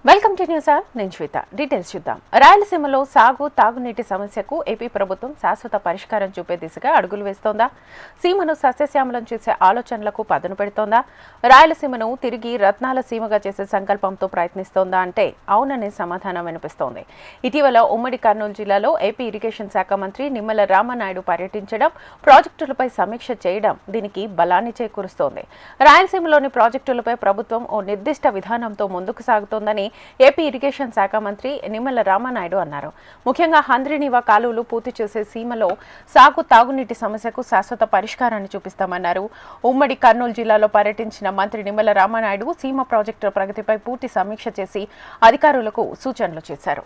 Welcome to news hour. నేను శ్వేత. Details చూద్దాం. రాయలసీమలో సాగు తాగునీటి సమస్యకు ఏపీ ప్రభుత్వం శాశ్వత పరిష్కారం చూపే దిశగా అడుగులు వేస్తోందా? సీమను సస్యశ్యామలం చేసే ఆలోచనలకు పదును పెడుతోందా? రాయలసీమను తిరిగి రత్నాల సీమగా చేసే సంకల్పంతో ప్రయత్నిస్తోందా అంటే అవుననే సమాధానం వినిపిస్తోంది. ఇటీవల ఉమ్మడి కర్నూలు జిల్లాలో ఏపీ ఇరిగేషన్ శాఖ మంత్రి నిమ్మల రామనాయుడు పర్యటించడం, ప్రాజెక్టులపై సమీక్ష చేయడం దీనికి బలాన్ని చేకూరుస్తోంది. రాయలసీమలోని ప్రాజెక్టులపై ప్రభుత్వం ఓ నిర్దిష్ట విధానంతో ముందుకు సాగుతోందని ఏపీ ఇరిగేషన్ శాఖ మంత్రి నిమ్మల రామనాయుడు అన్నారు. ముఖ్యంగా హంద్రీనీవా కాలువలు పూర్తి చేసే సీమలో సాగు తాగునీటి సమస్యకు శాశ్వత పరిష్కారాన్ని చూపిస్తామన్నారు. ఉమ్మడి కర్నూలు జిల్లాలో పర్యటించిన మంత్రి నిమ్మల రామనాయుడు సీమ ప్రాజెక్టుల ప్రగతిపై పూర్తి సమీక్ష చేసి అధికారులకు సూచనలు చేశారు.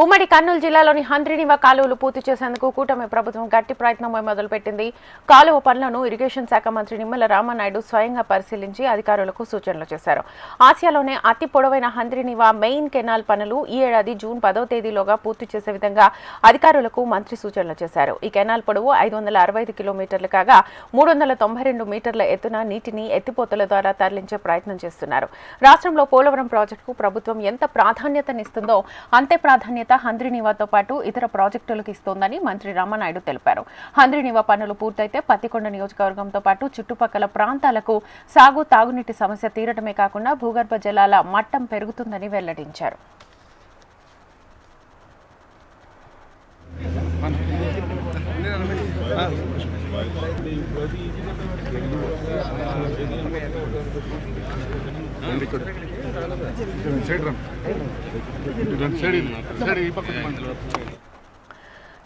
ఉమ్మడి కర్నూలు జిల్లాలోని హంద్రీనీవా కాలువలు పూర్తి చేసేందుకు కూటమి ప్రభుత్వం గట్టి ప్రయత్నం మొదలుపెట్టింది. కాలువ పనులను ఇరిగేషన్ శాఖ మంత్రి నిమ్మల రామనాయుడు స్వయంగా పరిశీలించి అధికారులకు సూచనలు చేశారు. ఆసియాలోనే అతి పొడవైన హంద్రీనీవా మెయిన్ కెనాల్ పనులు ఈ ఏడాది జూన్ 10వ తేదీలోగా పూర్తి చేసే విధంగా అధికారులకు మంత్రి సూచనలు చేశారు. ఈ కెనాల్ పొడవు 565 కిలోమీటర్లు కాగా 392 మీటర్ల ఎత్తున నీటిని ఎత్తిపోతల ద్వారా తరలించే ప్రయత్నం చేస్తున్నారు. రాష్ట్రంలో పోలవరం ప్రాజెక్టుకు ప్రభుత్వం ఎంత ప్రాధాన్యతనిస్తుందో అంతే ప్రాధాన్యత హంద్రీనీవాతో పాటు ఇతర ప్రాజెక్టులకు ఇస్తోందని మంత్రి రామనాయుడు తెలిపారు. హంద్రీనీవా పనులు పూర్తయితే పత్తికొండ నియోజకవర్గంతో పాటు చుట్టుపక్కల ప్రాంతాలకు సాగు తాగునీటి సమస్య తీరటమే కాకుండా భూగర్భ జలాల మట్టం పెరుగుతుందని వెల్లడించారు.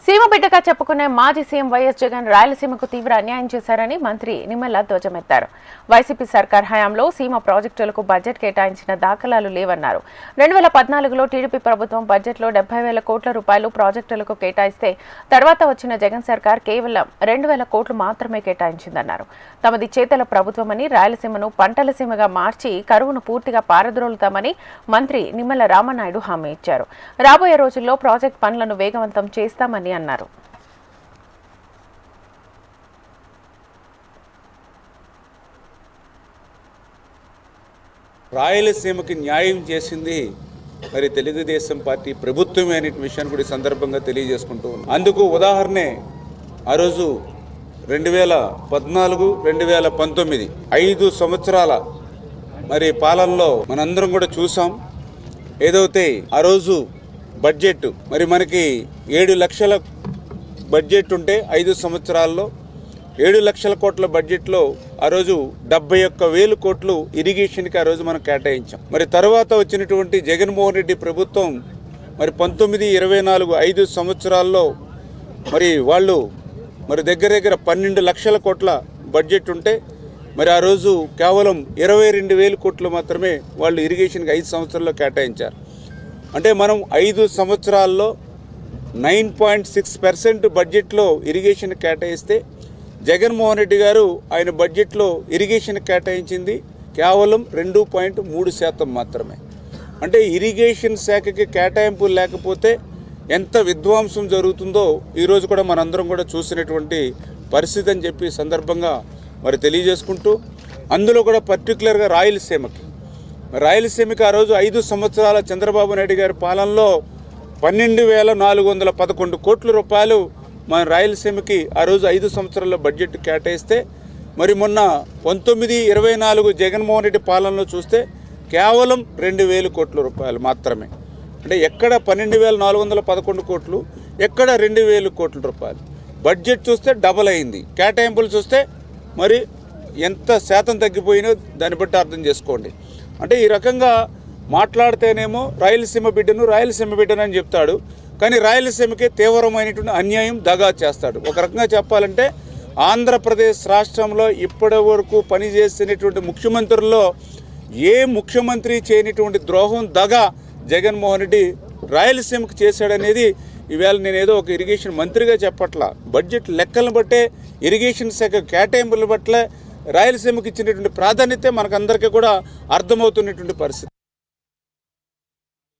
సీమ బిడ్డగా చెప్పుకునే మాజీ సీఎం వైఎస్ జగన్ రాయలసీమకు తీవ్ర అన్యాయం చేశారని మంత్రి నిమ్మల ధ్వజమెత్తారు. వైసీపీ సర్కార్ హయాంలో సీమ ప్రాజెక్టులకు బడ్జెట్ కేటాయించిన దాఖలాలు లేవన్నారు. 2014లో టీడీపీ ప్రభుత్వం బడ్జెట్లో 70,000 కోట్ల రూపాయలు ప్రాజెక్టులకు కేటాయిస్తే తర్వాత వచ్చిన జగన్ సర్కార్ కేవలం 2,000 కోట్లు మాత్రమే కేటాయించిందన్నారు. తమది చేతల ప్రభుత్వమని, రాయలసీమను పంటల సీమగా మార్చి కరువును పూర్తిగా పారద్రోలుతామని మంత్రి నిమ్మల రామనాయుడు హామీ ఇచ్చారు. రాబోయే రోజుల్లో ప్రాజెక్టు పనులను వేగవంతం చేస్తామని అన్నారు. రాయలసీమకి న్యాయం చేసింది మరి తెలుగుదేశం పార్టీ ప్రభుత్వమే అనే విషయాన్ని కూడా సందర్భంగా తెలియజేసుకుంటూ ఉన్నాం. అందుకు ఉదాహరణే ఆ రోజు 2014, 2019 5 సంవత్సరాల మరి పాలనలో మనందరం కూడా చూసాం. ఏదైతే ఆ రోజు బడ్జెట్ మరి మనకి 7 లక్షల బడ్జెట్ ఉంటే 5 సంవత్సరాల్లో 7 లక్షల కోట్ల బడ్జెట్లో ఆ రోజు 71,000 కోట్లు ఇరిగేషన్కి ఆ రోజు మనం కేటాయించాం. మరి తర్వాత వచ్చినటువంటి జగన్మోహన్ రెడ్డి ప్రభుత్వం మరి 19, 24, 5 సంవత్సరాల్లో మరి వాళ్ళు మరి దగ్గర 12 లక్షల కోట్ల బడ్జెట్ ఉంటే మరి ఆ రోజు కేవలం 22,000 కోట్లు మాత్రమే వాళ్ళు ఇరిగేషన్కి 5 సంవత్సరాల్లో కేటాయించారు. అంటే మనం 5 సంవత్సరాల్లో 9.6% బడ్జెట్లో ఇరిగేషన్ కేటాయిస్తే జగన్మోహన్ రెడ్డి గారు ఆయన బడ్జెట్లో ఇరిగేషన్ కేటాయించింది కేవలం 2.3% మాత్రమే. అంటే ఇరిగేషన్ శాఖకి కేటాయింపులు లేకపోతే ఎంత విధ్వంసం జరుగుతుందో ఈరోజు కూడా మనందరం కూడా చూసినటువంటి పరిస్థితి అని చెప్పి సందర్భంగా మరి తెలియజేసుకుంటూ, అందులో కూడా పర్టికులర్గా రాయలసీమకి ఆ రోజు 5 సంవత్సరాల చంద్రబాబు నాయుడు గారి పాలనలో 12,411 కోట్ల రూపాయలు మన రాయలసీమకి ఆ రోజు 5 సంవత్సరాల బడ్జెట్ కేటాయిస్తే మరి మొన్న 19, 24 జగన్మోహన్ రెడ్డి పాలనలో చూస్తే కేవలం 2,000 కోట్ల రూపాయలు మాత్రమే. అంటే ఎక్కడ 12,411 కోట్లు, ఎక్కడ 2,000 కోట్ల రూపాయలు. బడ్జెట్ చూస్తే డబల్ అయింది, కేటాయింపులు చూస్తే మరి ఎంత శాతం తగ్గిపోయినో దాన్ని బట్టి అర్థం చేసుకోండి. అంటే ఈ రకంగా మాట్లాడితేనేమో రాయలసీమ బిడ్డను అని చెప్తాడు, కానీ రాయలసీమకే తీవ్రమైనటువంటి అన్యాయం, దగా చేస్తాడు. ఒక రకంగా చెప్పాలంటే ఆంధ్రప్రదేశ్ రాష్ట్రంలో ఇప్పటి వరకు పనిచేసినటువంటి ముఖ్యమంత్రుల్లో ఏ ముఖ్యమంత్రి చేయనటువంటి ద్రోహం, దగా జగన్మోహన్ రెడ్డి రాయలసీమకు చేశాడనేది ఈవేళ నేనేదో ఒక ఇరిగేషన్ మంత్రిగా చెప్పట్లా. బడ్జెట్ లెక్కలను బట్టే, ఇరిగేషన్ శాఖ కేటాయింపుల పట్ల రాయలసీమకి ఇచ్చినటువంటి ప్రాధాన్యత మనకందరికీ కూడా అర్థమవుతున్నటువంటి పరిస్థితి.